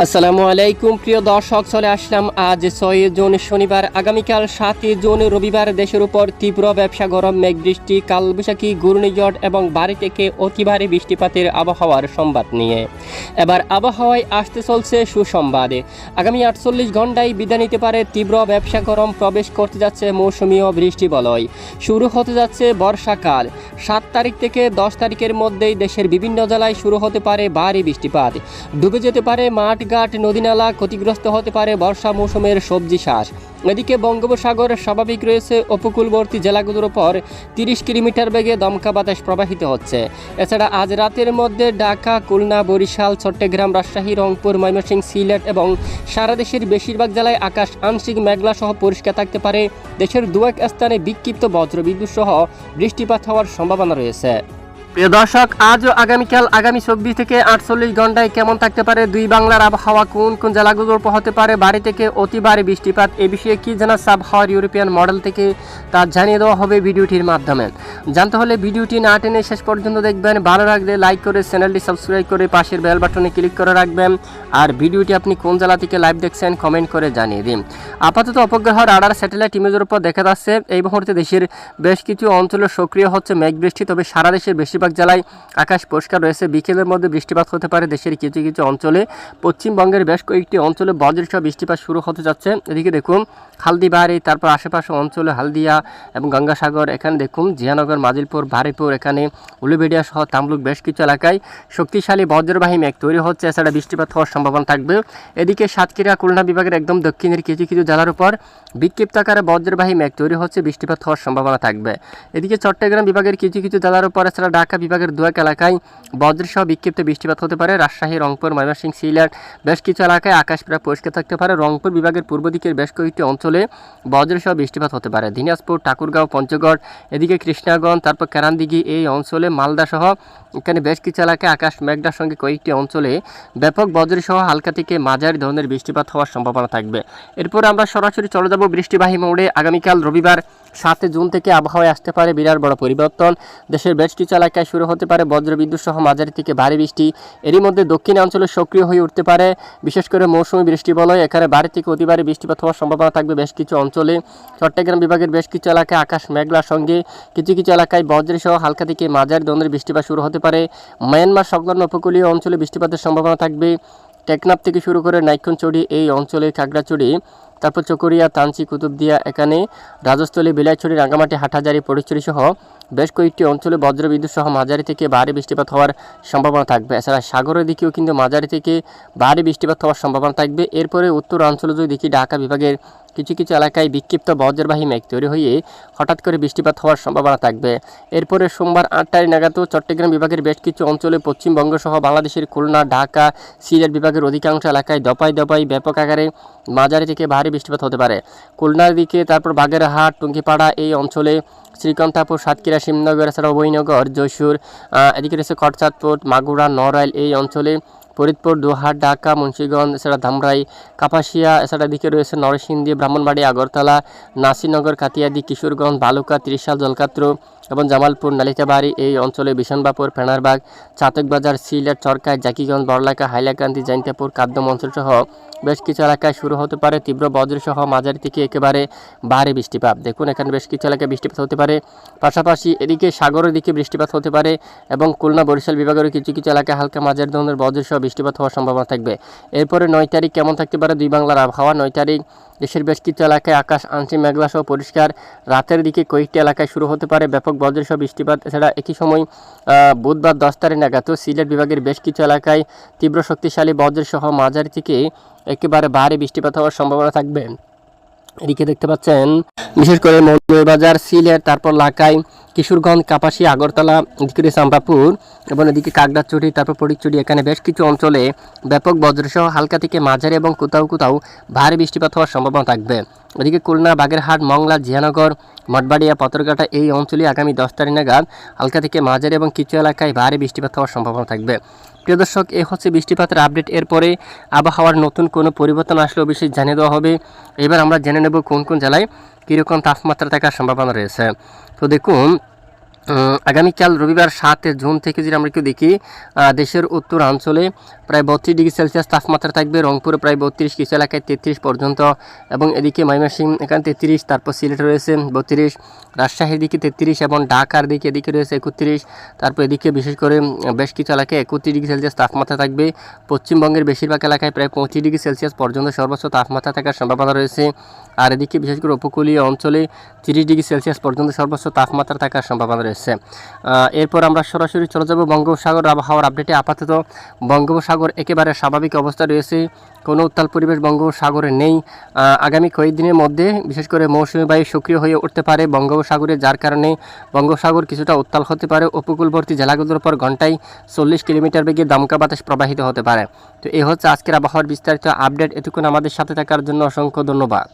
আসসালামু আলাইকুম প্রিয় দর্শক, চলে আসলাম আজ 6 জুন শনিবার। আগামীকাল 7 জুন রবিবার দেশের উপর তীব্র ব্যবসা গরম, মেঘবৃষ্টি, কালবৈশাখী, ঘূর্ণিঝড় এবং ভারী থেকে অতি ভারী বৃষ্টিপাতের আবহাওয়ার সংবাদ নিয়ে এবার আবহাওয়ায় আসতে চলছে সুসংবাদ। আগামী 48 ঘন্টায় বিদায় নিতে পারে তীব্র ব্যবসা গরম, প্রবেশ করতে যাচ্ছে মৌসুমীয় বৃষ্টি বলয়, শুরু হতে যাচ্ছে বর্ষাকাল। 7 তারিখ থেকে 10 তারিখের মধ্যেই দেশের বিভিন্ন জেলায় শুরু হতে পারে ভারী বৃষ্টিপাত, ডুবে যেতে পারে মাঠঘাট, নদীনালা, ক্ষতিগ্রস্ত হতে পারে বর্ষা মৌসুমের সবজি চাষ। এদিকে বঙ্গোপসাগর স্বাভাবিক রয়েছে, উপকূলবর্তী জেলাগুলোর ওপর 30 কিলোমিটার বেগে দমকা বাতাস প্রবাহিত হচ্ছে। এছাড়া আজ রাতের মধ্যে ঢাকা, খুলনা, বরিশাল, চট্টগ্রাম, রাজশাহী, রংপুর, ময়মনসিংহ, সিলেট এবং সারা দেশের বেশিরভাগ জেলায় আকাশ আংশিক মেঘলা সহ পরিষ্কার থাকতে পারে। দেশের দু এক স্থানে বিক্ষিপ্ত বজ্রবিদ্যুৎ সহ বৃষ্টিপাত হওয়ার সম্ভাবনা রয়েছে। প্রিয় দর্শক, আজ ও আগামীকাল আগামী 24 থেকে 48 ঘন্টায় কেমন থাকতে পারে দুই বাংলার আবহাওয়া, কোন কোন জেলাগুলোর উপর হতে পারে ভারী থেকে অতি ভারী বৃষ্টিপাত, এ বিষয়ে কি জানাচ্ছে আবহাওয়ার ইউরোপিয়ান মডেল থেকে তা জানিয়ে দেওয়া হবে ভিডিওটির মাধ্যমে। জানতে হলে ভিডিওটি না টেনে শেষ পর্যন্ত দেখবেন। ভালো লাগলে লাইক করে চ্যানেলটি সাবস্ক্রাইব করে পাশের বেল বাটনে ক্লিক করে রাখবেন। আর ভিডিওটি আপনি কোন জেলা থেকে লাইভ দেখছেন কমেন্ট করে জানিয়ে দিন। আপাতত অপগ্রহ রাডার স্যাটেলাইট ইমেজের উপর দেখা যাচ্ছে এই মুহূর্তে দেশের বেশ কিছু অঞ্চলে সক্রিয় হচ্ছে মেঘবৃষ্টি, তবে সারা দেশের বেশিরভাগ জেলায় আকাশ পরিষ্কার রয়েছে। বিকেলের মধ্যে বৃষ্টিপাত হতে পারে দেশের কিছু কিছু অঞ্চলে। পশ্চিমবঙ্গের বেশ কয়েকটি অঞ্চলে বজ্রসহ বৃষ্টিপাত শুরু হতে যাচ্ছে। এদিকে দেখুন হালদিবাড়ি, তারপর আশেপাশে অঞ্চলে হালদিয়া এবং গঙ্গাসাগর, এখানে দেখুন জিয়ানগর, মাজিলপুর, ভারিপুর, এখানে উলুবেড়িয়া সহ তামলুক বেশ কিছু এলাকায় শক্তিশালী বজ্রবাহী মেঘ তৈরি হচ্ছে। এছাড়া বৃষ্টিপাত হওয়ার সম্ভাবনা থাকবে। এদিকে সাতক্ষীরা, খুলনা বিভাগের একদম দক্ষিণের কিছু কিছু জেলার উপর বিক্ষিপ্ত আকারে বজ্রবাহী মেঘ তৈরি হচ্ছে, বৃষ্টিপাত হওয়ার সম্ভাবনা থাকবে। এদিকে চট্টগ্রাম বিভাগের কিছু কিছু জেলার উপর, এছাড়া ঢাকা বিভাগের দু এক এলাকায় বজ্রসহ বিক্ষিপ্ত বৃষ্টিপাত হতে পারে। রাজশাহী, রংপুর, ময়মনসিংহ, সিলেট বেশ কিছু এলাকায় আকাশ প্রায় পরিষ্কার থাকতে পারে। রংপুর বিভাগের পূর্ব দিকের বেশ কয়েকটি অঞ্চলে বজ্রসহ বৃষ্টিপাত হতে পারে। দিনাজপুর, ঠাকুরগাঁও, পঞ্চগড়, এদিকে কৃষ্ণাগঞ্জ, তারপর কেরানদিঘি এই অঞ্চলে, মালদা সহ এখানে বেশ কিছু এলাকায় আকাশ মেঘলার সঙ্গে কয়েকটি অঞ্চলে ব্যাপক বজ্রসহ হালকা থেকে মাঝারি ধরনের বৃষ্টিপাত হওয়ার সম্ভাবনা থাকবে। এরপর আমরা সরাসরি চলে যাব বৃষ্টিবাহী মোড়ে। আগামীকাল রবিবার 7 জুন থেকে আবহাওয়ায় আসতে পারে বিরাট বড় পরিবর্তন। দেশের বেশ কিছু এলাকায় শুরু হতে পারে বজ্রবিদ্যুৎ সহ মাঝারি থেকে ভারী বৃষ্টি। এরই মধ্যে দক্ষিণ অঞ্চলে সক্রিয় হয়ে উঠতে পারে বিশেষ করে মৌসুমী বৃষ্টি বলয়। এখানে ভারী থেকে অতি ভারী বৃষ্টিপাত হওয়ার সম্ভাবনা থাকবে বেশ কিছু অঞ্চলে। চট্টগ্রাম বিভাগের বেশ কিছু এলাকায় আকাশ মেঘলার সঙ্গে কিছু কিছু এলাকায় বজ্রসহ হালকা থেকে মাঝারি ধরনের বৃষ্টিপাত শুরু হতে পারে। মায়ানমার সংলগ্ন উপকূলীয় অঞ্চলে বৃষ্টিপাতের সম্ভাবনা থাকবে। টেকনাফ থেকে শুরু করে নাইক্ষণছড়ি এই অঞ্চলে, খাগড়াছড়ি, তারপর চকরিয়া, তানচি, কুতুবদিয়া, এখানে রাজস্থলী, বিলাইছড়ি, রাঙ্গামাটি, হাটহাজারী, ফটিকছড়ি সহ বেশ কয়েকটি অঞ্চলে বজ্রবিদ্যুৎ সহ মাঝারি থেকে ভারী বৃষ্টিপাত হওয়ার সম্ভাবনা থাকবে। এছাড়া সাগরের দিকেও কিন্তু মাঝারি থেকে ভারী বৃষ্টিপাত হওয়ার সম্ভাবনা থাকবে। এরপরে উত্তর অঞ্চলে যদি দেখি ঢাকা বিভাগের কিছু কিছু এলাকায় বিক্ষিপ্ত বজ্রবাহী মেঘ তৈরি হয়ে হঠাৎ করে বৃষ্টিপাত হওয়ার সম্ভাবনা থাকবে। এরপরে সোমবার 8 তারিখ নাগাদ চট্টগ্রাম বিভাগের বেশ কিছু অঞ্চলে, পশ্চিমবঙ্গ সহ বাংলাদেশের খুলনা, ঢাকা, সিলেট বিভাগের অধিকাংশ এলাকায় দপায় দপায় ব্যাপক আকারে মাঝারি থেকে ভারী বৃষ্টিপাত হতে পারে। খুলনার দিকে, তারপর বাগেরহাট, টুঙ্গিপাড়া এই অঞ্চলে, শ্রীকান্তাপুর, সাতক্ষীরা, শিবনগর, এছাড়া অভয়নগর, যশোর, এদিকে রয়েছে কটচাঁদপুর, মাগুরা, নড়াইল এই অঞ্চলে, ফরিদপুর, দোহার, ঢাকা, মুন্সিগঞ্জ, এছাড়া ধামরাই, কাপাসিয়া, এছাড়া দিকে রয়েছে নরসিংদী, ব্রাহ্মণবাড়ি, আগরতলা, নাসিরনগর, কাতিয়াদি, কিশোরগঞ্জ, বালুকা, ত্রিশাল, জলকাত্র এবং জামালপুর, নালিতাবাড়ি এই অঞ্চলে, বিশনবাপুর, ফেনারবাগ, চাতকবাজার, সিলেট, চরকায়, জাকিগঞ্জ, বড়লাকা, হাইলাকান্দি, জাইন্তাপুর, কাদ্দম অঞ্চল সহ বেশ কিছু এলাকায় শুরু হতে পারে তীব্র বজ্রসহ মাঝারি থেকে একেবারে ভারী বৃষ্টিপাত। দেখুন এখানে বেশ কিছু এলাকায় বৃষ্টিপাত হতে পারে। পাশাপাশি এদিকে সাগরের দিকে বৃষ্টিপাত হতে পারে এবং খুলনা, বরিশাল বিভাগের কিছু কিছু এলাকায় হালকা মাঝারি ধরনের বজ্রসহ বৃষ্টিপাত হওয়ার সম্ভাবনা থাকবে। এরপরে 9 তারিখ কেমন থাকতে পারে দুই বাংলার আবহাওয়া। 9 তারিখ দেশের বেশ কিছু এলাকায় আকাশ আংশিক মেঘলা সহ পরিষ্কার। রাতের দিকে কয়েকটি এলাকায় শুরু হতে পারে ব্যাপক বজ্রসহ বৃষ্টিপাত। এছাড়া একই সময় বুধবার 10 তারিখ নাগাদ সিলেট বিভাগের বেশ কিছু এলাকায় তীব্র শক্তিশালী বজ্রসহ মাঝারি থেকে একেবারে ভারী বৃষ্টিপাত হওয়ার সম্ভাবনা থাকবে। এদিকে দেখতে পাচ্ছেন বিশেষ করে মৌলভীবাজার, সিলেট, তারপর লাকাই, কিশোরগঞ্জ, কাপাসিয়া, আগরতলা, এদিকে চাম্পাপুর এবং এদিকে কাকড়াছড়ি, তারপর ফটিকছড়ি, এখানে বেশ কিছু অঞ্চলে ব্যাপক বজ্রসহ হালকা থেকে মাঝারি এবং কোথাও কোথাও ভারী বৃষ্টিপাত হওয়ার সম্ভাবনা থাকবে। এদিকে খুলনা, বাগেরহাট, মংলা, জিয়ানগর, মঠবাড়িয়া, পাথরঘাটা এই অঞ্চলে আগামী 10 তারিখ নাগাদ হালকা থেকে মাঝারি এবং কিছু এলাকায় ভারী বৃষ্টিপাত হওয়ার সম্ভাবনা থাকবে। প্রিয় দর্শক, এই হচ্ছে বৃষ্টিপাতের আপডেট। এরপরে আবহাওয়ার নতুন কোনো পরিবর্তন আসলে অবশ্যই জানিয়ে দেওয়া হবে। এবার আমরা জেনে নেব কোন কোন জেলায় কীরকম তাপমাত্রা থাকার সম্ভাবনা রয়েছে। তো দেখুন আগামীকাল রবিবার 7 জুন থেকে যদি আমরা একটু দেখি, দেশের উত্তরাঞ্চলে প্রায় 32 ডিগ্রি সেলসিয়াস তাপমাত্রা থাকবে, রংপুরে প্রায় 32, কিছু এলাকায় 33 পর্যন্ত, এবং এদিকে ময়মনসিংহ এখানে 33, তারপর সিলেট রয়েছে 32, রাজশাহীর দিকে 33 এবং ঢাকার দিকে এদিকে রয়েছে 31, তারপর এদিকে বিশেষ করে বেশ কিছু এলাকায় 31 ডিগ্রি সেলসিয়াস তাপমাত্রা থাকবে। পশ্চিমবঙ্গের বেশিরভাগ এলাকায় প্রায় 25 ডিগ্রি সেলসিয়াস পর্যন্ত সর্বোচ্চ তাপমাত্রা থাকার সম্ভাবনা রয়েছে। আর এদিকে বিশেষ করে উপকূলীয় অঞ্চলে 30 ডিগ্রি সেলসিয়াস পর্যন্ত সর্বোচ্চ তাপমাত্রা থাকার সম্ভাবনা রয়েছে। এরপর আমরা সরাসরি চলে যাব বঙ্গোপসাগর আবহাওয়ার আপডেটে। আপাতত বঙ্গোপসাগর একেবারে স্বাভাবিক অবস্থা রয়েছে, কোনো উত্তাল পরিবেশ বঙ্গোপসাগরে নেই। আগামী কয়েকদিনের মধ্যে বিশেষ করে মৌসুমী বায়ু সক্রিয় হয়ে উঠতে পারে বঙ্গোপসাগরে, যার কারণে বঙ্গোপসাগর কিছুটা উত্তাল হতে পারে। উপকূলবর্তী জেলাগুলোর উপর ঘন্টায় 40 কিলোমিটার বেগে দমকা বাতাস প্রবাহিত হতে পারে। তো এই হচ্ছে আজকের আবহাওয়ার বিস্তারিত আপডেট। এতক্ষণ আমাদের সাথে থাকার জন্য অসংখ্য ধন্যবাদ।